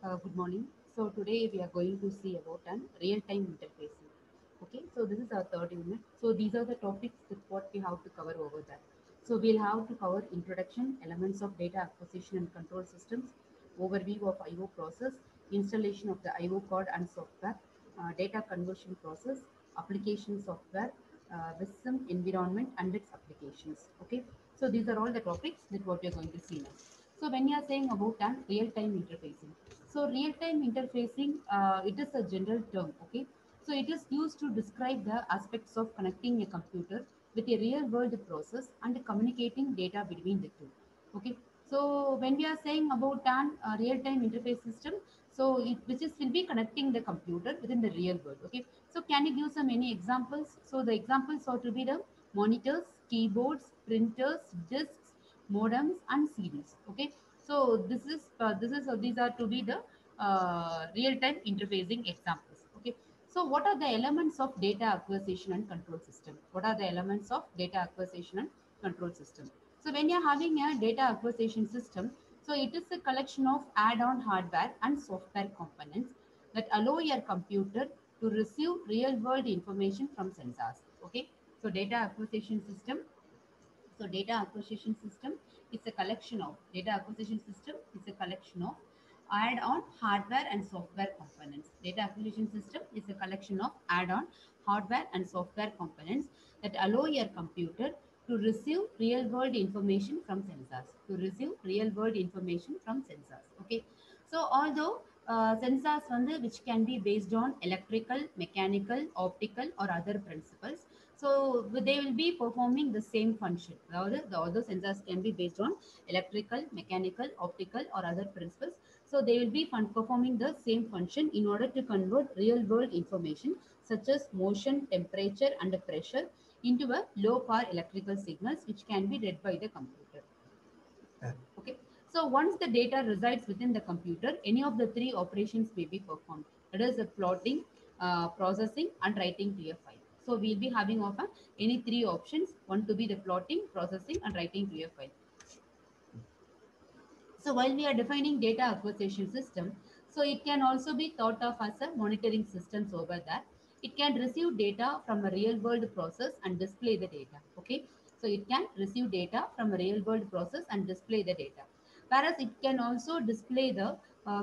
Good morning. So today we are going to see about an real-time interfacing. Okay, so this is our third unit. So these are the topics that what we have to cover over that. So we'll have to cover introduction, elements of data acquisition and control systems, overview of I/O process, installation of the I/O card and software, data conversion process, application software, WISM environment and its applications. Okay, so these are all the topics that what we are going to see now. So when you are saying about an real-time interfacing, so real-time interfacing, it is a general term, okay? So it is used to describe the aspects of connecting a computer with a real-world process and communicating data between the two, okay? So when we are saying about an real-time interface system, so which is will be connecting the computer within the real world, okay? So can you give some any examples? So the examples are to be the monitors, keyboards, printers, disks, modems, and CDs, okay? So these are to be the real-time interfacing examples. Okay. So what are the elements of data acquisition and control system? What are the elements of data acquisition and control system? So when you're having a data acquisition system, so it is a collection of add-on hardware and software components that allow your computer to receive real-world information from sensors. Okay. So data acquisition system is a collection of add-on hardware and software components. Data acquisition system is a collection of add-on hardware and software components that allow your computer to receive real-world information from sensors. Okay. So although sensors which can be based on electrical, mechanical, optical, or other principles, so they will be performing the same function. The other sensors can be based on electrical, mechanical, optical, or other principles. So they will be performing the same function in order to convert real world information such as motion, temperature, and pressure into a low power electrical signals which can be read by the computer. Okay. So once the data resides within the computer, any of the three operations may be performed. That is the plotting, processing, and writing to a file. So we'll be having of any three options. One to be the plotting, processing, and writing to a file. So while we are defining data acquisition system, so it can also be thought of as a monitoring systems over that. It can receive data from a real world process and display the data. Okay. So it can receive data from a real world process and display the data. Whereas it can also display the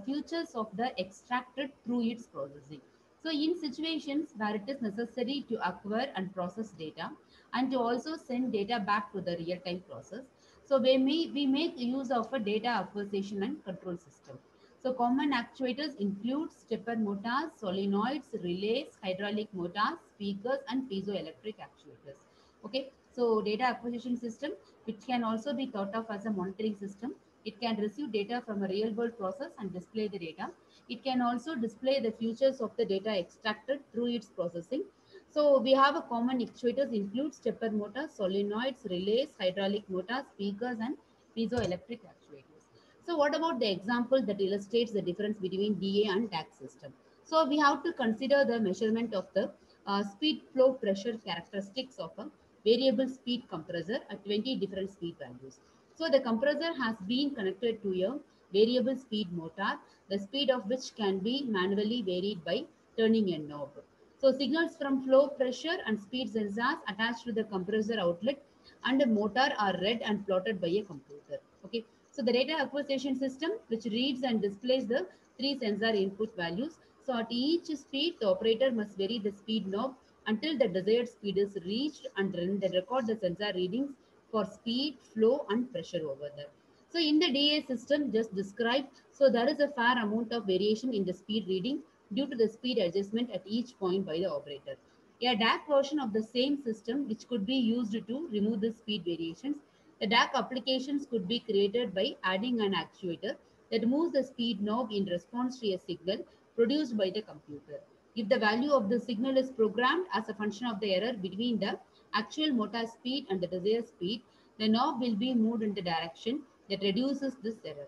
features of the extracted through its processing. So in situations where it is necessary to acquire and process data and to also send data back to the real-time process, so we make use of a data acquisition and control system. So common actuators include stepper motors, solenoids, relays, hydraulic motors, speakers, and piezoelectric actuators. Okay, so data acquisition system, which can also be thought of as a monitoring system. It can receive data from a real world process and display the data. It can also display the features of the data extracted through its processing. So we have a common actuators include stepper motors, solenoids, relays, hydraulic motors, speakers, and piezoelectric actuators. So what about the example that illustrates the difference between DA and DAC system? So we have to consider the measurement of the speed flow pressure characteristics of a variable speed compressor at 20 different speed values. So the compressor has been connected to a variable speed motor, the speed of which can be manually varied by turning a knob. So signals from flow pressure and speed sensors attached to the compressor outlet and the motor are read and plotted by a computer. Okay. So the data acquisition system which reads and displays the three sensor input values. So at each speed, the operator must vary the speed knob until the desired speed is reached and then they record the sensor readings for speed, flow, and pressure over there. So in the DA system just described, so there is a fair amount of variation in the speed reading due to the speed adjustment at each point by the operator. A DAC version of the same system which could be used to remove the speed variations. The DAC applications could be created by adding an actuator that moves the speed knob in response to a signal produced by the computer. If the value of the signal is programmed as a function of the error between the actual motor speed and the desired speed, the knob will be moved in the direction that reduces this error.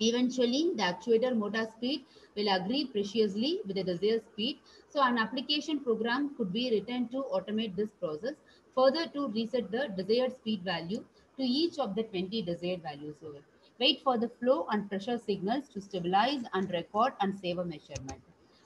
Eventually, the actuator motor speed will agree preciously with the desired speed. So an application program could be written to automate this process, further to reset the desired speed value to each of the 20 desired values over. wait for the flow and pressure signals to stabilize and record and save a measurement.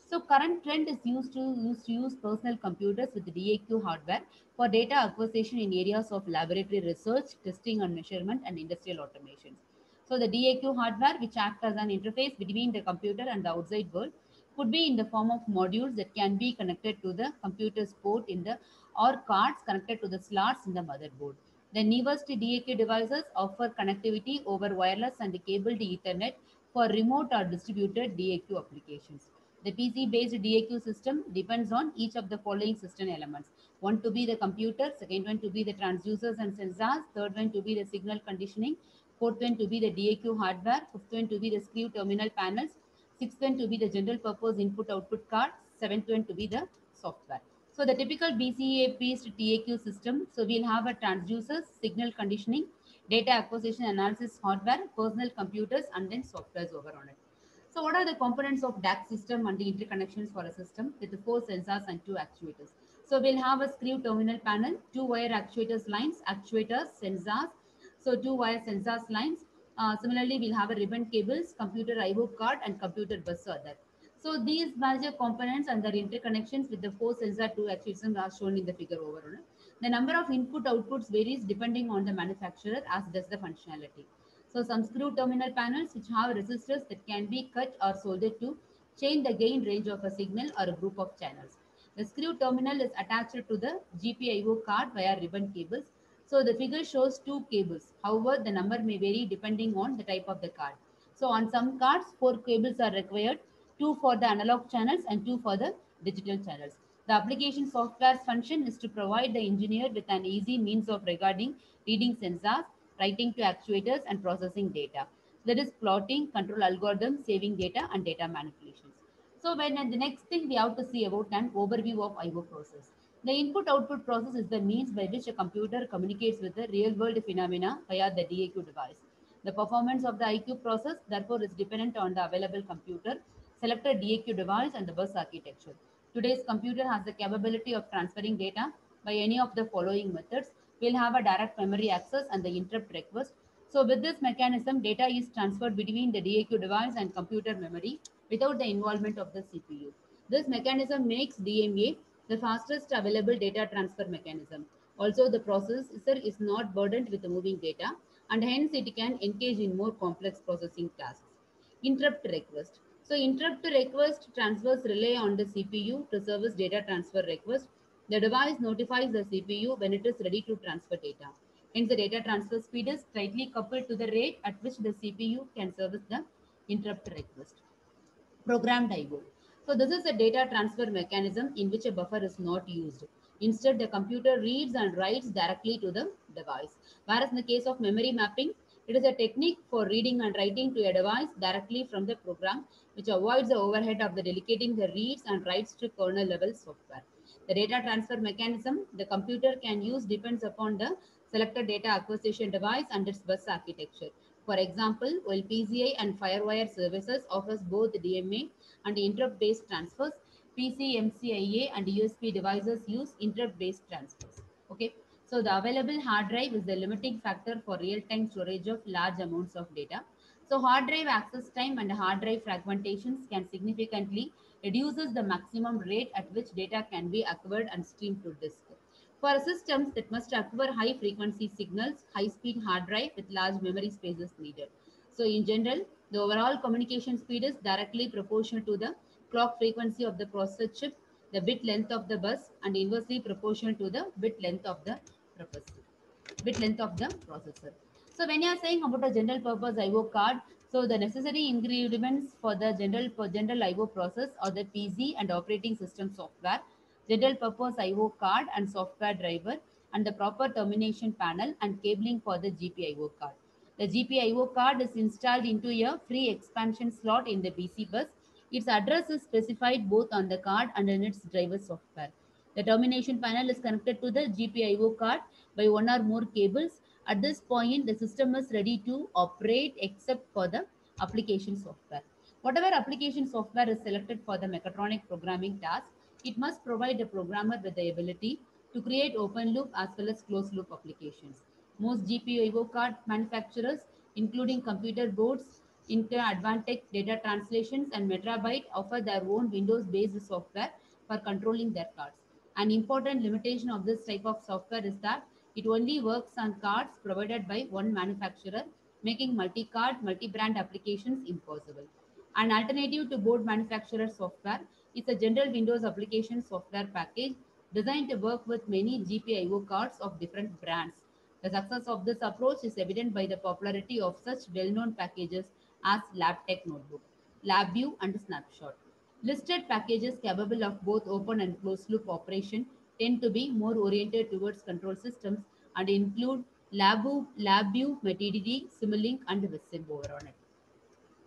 So current trend is used to use personal computers with DAQ hardware for data acquisition in areas of laboratory research, testing and measurement and industrial automations. So the DAQ hardware, which acts as an interface between the computer and the outside world, could be in the form of modules that can be connected to the computer's port in the or cards connected to the slots in the motherboard. The newest DAQ devices offer connectivity over wireless and cabled Ethernet for remote or distributed DAQ applications. The PC-based DAQ system depends on each of the following system elements. One to be the computer, second one to be the transducers and sensors, third one to be the signal conditioning, fourth one to be the DAQ hardware, fifth one to be the screw terminal panels, sixth one to be the general purpose input output card, seventh one to be the software. So the typical BCA based TAQ system, so we'll have a transducers, signal conditioning, data acquisition analysis hardware, personal computers, and then softwares over on it. So what are the components of DAC system and the interconnections for a system with the four sensors and two actuators? So we'll have a screw terminal panel, two wire actuators lines, actuators, sensors. So two wire sensors lines. Similarly, we'll have a ribbon cables, computer I/O card, and computer bus are there. So these major components and their interconnections with the four sensor two actuators are shown in the figure over on it. The number of input outputs varies depending on the manufacturer as does the functionality. So some screw terminal panels which have resistors that can be cut or soldered to change the gain range of a signal or a group of channels. The screw terminal is attached to the GPIO card via ribbon cables. So the figure shows two cables. However, the number may vary depending on the type of the card. So on some cards, four cables are required, two for the analog channels and two for the digital channels. The application software's function is to provide the engineer with an easy means of regarding reading sensors, writing to actuators, and processing data. That is plotting, control algorithms, saving data, and data manipulations. So when the next thing we have to see about an overview of I/O process. The input-output process is the means by which a computer communicates with the real-world phenomena via the DAQ device. The performance of the IQ process, therefore, is dependent on the available computer, selected DAQ device, and the bus architecture. Today's computer has the capability of transferring data by any of the following methods. We'll have a direct memory access and the interrupt request. So with this mechanism, data is transferred between the DAQ device and computer memory without the involvement of the CPU. This mechanism makes DMA the fastest available data transfer mechanism. Also, the processor is not burdened with moving data and hence it can engage in more complex processing tasks. Interrupt request. So interrupt request transfers rely on the CPU to service data transfer request. The device notifies the CPU when it is ready to transfer data. Hence, the data transfer speed is tightly coupled to the rate at which the CPU can service the interrupt request. Programmed I/O. So this is a data transfer mechanism in which a buffer is not used. Instead, the computer reads and writes directly to the device. Whereas in the case of memory mapping, it is a technique for reading and writing to a device directly from the program, which avoids the overhead of the delegating the reads and writes to kernel level software. The data transfer mechanism the computer can use depends upon the selected data acquisition device and its bus architecture. For example, while PCI and FireWire services offers both DMA and interrupt-based transfers, PCMCIA and USB devices use interrupt-based transfers. Okay, so the available hard drive is the limiting factor for real-time storage of large amounts of data. So hard drive access time and hard drive fragmentations can significantly reduces the maximum rate at which data can be acquired and streamed to disk. For systems that must acquire high frequency signals, high speed hard drive with large memory space is needed. So in general, the overall communication speed is directly proportional to the clock frequency of the processor chip, the bit length of the bus, and inversely proportional to the bit length of the processor. So when you are saying about a general purpose IO card, so the necessary ingredients for the general IO process are the PC and operating system software, general purpose IO card and software driver, and the proper termination panel and cabling for the GPIO card. The GPIO card is installed into a free expansion slot in the PC bus. Its address is specified both on the card and in its driver software. The termination panel is connected to the GPIO card by one or more cables. At this point, the system is ready to operate except for the application software. Whatever application software is selected for the mechatronic programming task, it must provide the programmer with the ability to create open loop as well as closed loop applications. Most GPIO card manufacturers including computer boards, Intel Advantech data translations, and Metrabyte offer their own Windows-based software for controlling their cards. An important limitation of this type of software is that it only works on cards provided by one manufacturer, making multi-card, multi-brand applications impossible. An alternative to board manufacturer software is a general Windows application software package designed to work with many GPIO cards of different brands. The success of this approach is evident by the popularity of such well-known packages as LabTech Notebook, LabVIEW, and Snapshot. Listed packages capable of both open and closed loop operation tend to be more oriented towards control systems and include LabVIEW, Metadata, Simulink, and Visib over on it.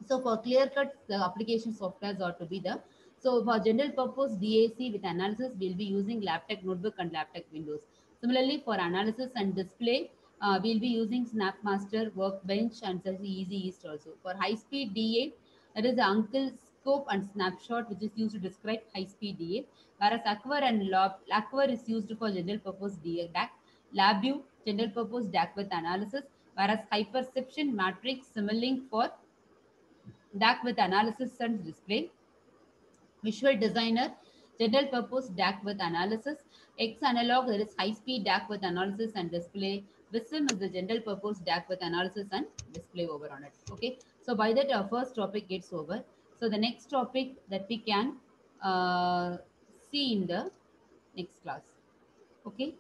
So for clear cut, the application softwares are to be the so for general purpose DAC with analysis, we'll be using LabTech Notebook and LabTech Windows. Similarly, for analysis and display, we'll be using SnapMaster, Workbench, and such Easy East also. For high speed DA, that is the Uncle Scope and Snapshot, which is used to describe high speed DA, whereas Aquar and Aquar is used for general purpose DAC. LabVIEW, general purpose DAC with analysis, whereas Hyperception Matrix Simulink for DAC with analysis and display, Visual Designer, general purpose DAC with analysis, X Analog, there is high speed DAC with analysis and display, Vism is the general purpose DAC with analysis and display over on it. Okay, so by that our first topic gets over. So the next topic that we can uh, see in the next class. Okay.